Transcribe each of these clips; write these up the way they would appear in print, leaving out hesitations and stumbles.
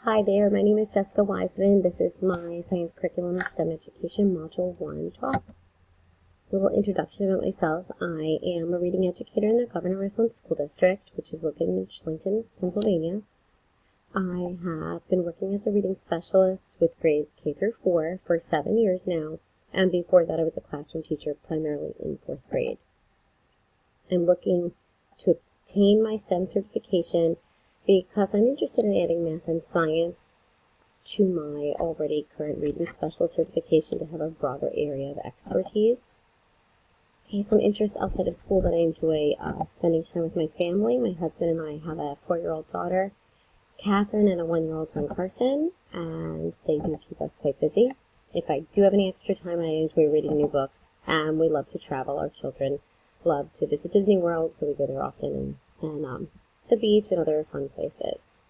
Hi there, my name is Jessica Wiseman. This is my Science Curriculum STEM Education Module 1 talk. A little introduction about myself. I am a reading educator in the Governor Mifflin School District, which is located in Shillington, Pennsylvania. I have been working as a reading specialist with grades K through 4 for 7 years now, and before that I was a classroom teacher primarily in 4th grade. I'm looking to obtain my STEM certification because I'm interested in adding math and science to my already current reading specialist certification to have a broader area of expertise. Okay, some interests outside of school that I enjoy spending time with my family. My husband and I have a 4-year-old daughter, Catherine, and a 1-year-old son, Carson, and they do keep us quite busy. If I do have any extra time, I enjoy reading new books, and we love to travel. Our children love to visit Disney World, so we go there often, and the beach and other fun places.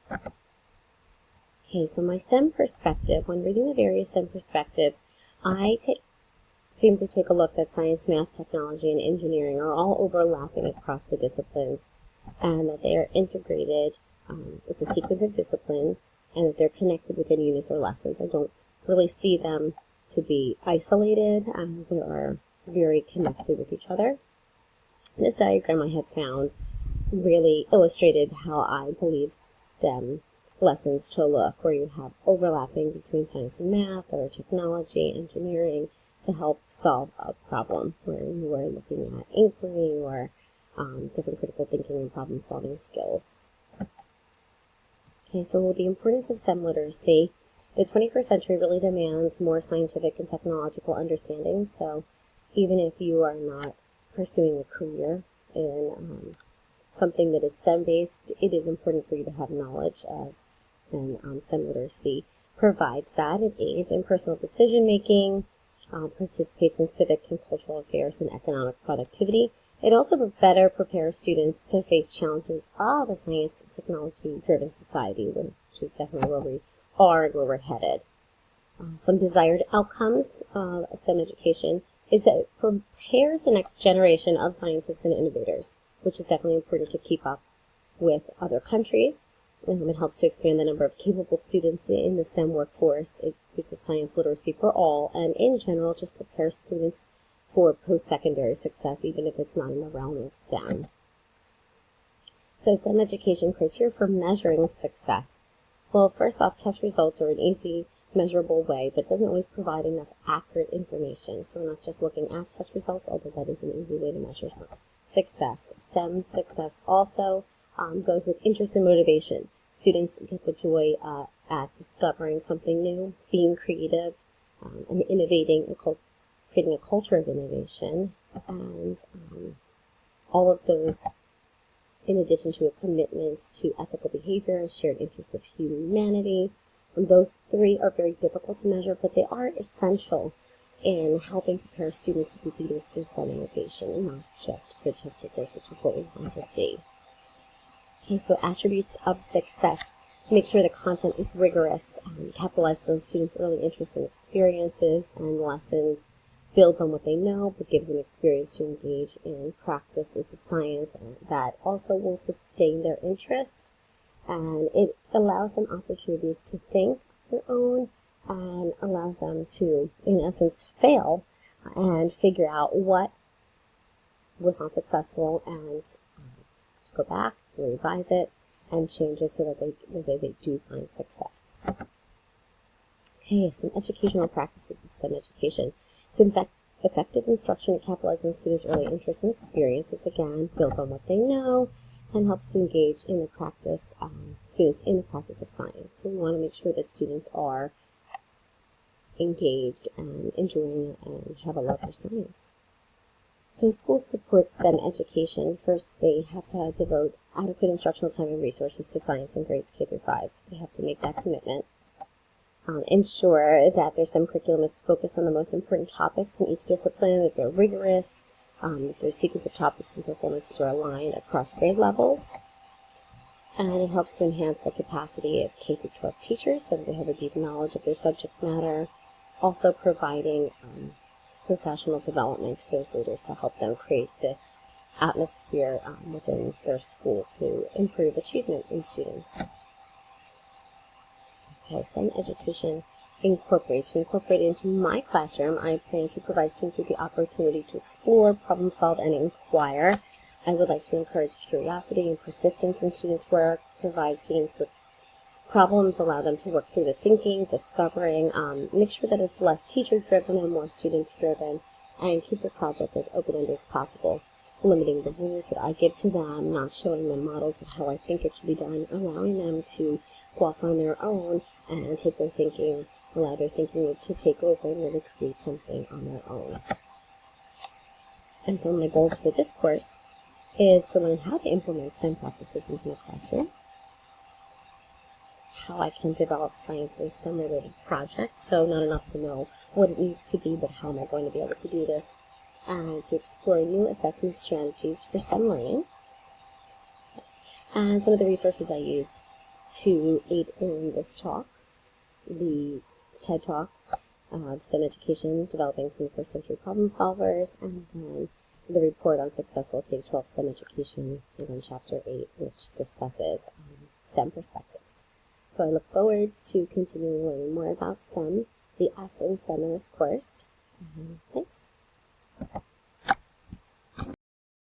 Okay, so my STEM perspective, when reading the various STEM perspectives, I seem to take a look that science, math, technology, and engineering are all overlapping across the disciplines, and that they are integrated as a sequence of disciplines, and that they're connected within units or lessons. I don't really see them to be isolated, as they are very connected with each other. This diagram I have found really illustrated how I believe STEM lessons to look, where you have overlapping between science and math or technology, engineering, to help solve a problem, where you are looking at inquiry or different critical thinking and problem solving skills. Okay, so with the importance of STEM literacy, the 21st century really demands more scientific and technological understanding, so even if you are not pursuing a career in something that is STEM-based, it is important for you to have knowledge of, and STEM literacy provides that. It aids in personal decision-making, participates in civic and cultural affairs and economic productivity. It also better prepares students to face challenges of a science and technology-driven society, which is definitely where we are and where we're headed. Some desired outcomes of STEM education is that it prepares the next generation of scientists and innovators, which is definitely important to keep up with other countries. It helps to expand the number of capable students in the STEM workforce. It increases science literacy for all, and in general just prepares students for post-secondary success, even if it's not in the realm of STEM. So STEM education criteria for measuring success. Well, first off, test results are an easy, measurable way, but doesn't always provide enough accurate information. So we're not just looking at test results, although that is an easy way to measure success. STEM success also goes with interest and motivation. Students get the joy at discovering something new, being creative, and innovating, and creating a culture of innovation, and all of those, in addition to a commitment to ethical behavior and shared interests of humanity. And those three are very difficult to measure, but they are essential in helping prepare students to be leaders in STEM innovation, and not just good test takers, which is what we want to see. Okay, so attributes of success. Make sure the content is rigorous, capitalize on students' early interests and experiences and lessons, builds on what they know, but gives them experience to engage in practices of science that also will sustain their interest. And it allows them opportunities to think on their own, and allows them to, in essence, fail and figure out what was not successful, and to go back, revise it, and change it so that they do find success. Okay, some educational practices of STEM education. Some effective instruction to capitalize on students' early interests and experiences, again, builds on what they know, and helps to engage in the practice, students in the practice of science. So we want to make sure that students are engaged and enjoying it and have a love for science. So schools support STEM education. First, they have to devote adequate instructional time and resources to science in grades K through 5. So they have to make that commitment. Ensure that their STEM curriculum is focused on the most important topics in each discipline, that they're rigorous, that their sequence of topics and performances are aligned across grade levels. And it helps to enhance the capacity of K through 12 teachers so that they have a deep knowledge of their subject matter, also providing professional development to those leaders to help them create this atmosphere within their school to improve achievement in students. how STEM education incorporates. To incorporate it into my classroom, I plan to provide students with the opportunity to explore, problem solve, and inquire. I would like to encourage curiosity and persistence in students' work, provide students with problems, allow them to work through the thinking, discovering, make sure that it's less teacher-driven and more student-driven, and keep the project as open-ended as possible, limiting the rules that I give to them, not showing them models of how I think it should be done, allowing them to go off on their own and take their thinking, allow their thinking to take over and really create something on their own. And so my goals for this course is to learn how to implement STEM practices into my classroom, how I can develop science and STEM related projects, so not enough to know what it needs to be, but how am I going to be able to do this, and to explore new assessment strategies for STEM learning, and some of the resources I used to aid in this talk, the TED Talk, STEM Education, Developing 21st Century Problem Solvers, and then the report on successful K-12 STEM education, and then Chapter 8, which discusses STEM perspectives. So I look forward to continuing learning more about STEM, the S in STEM in this course. Thanks.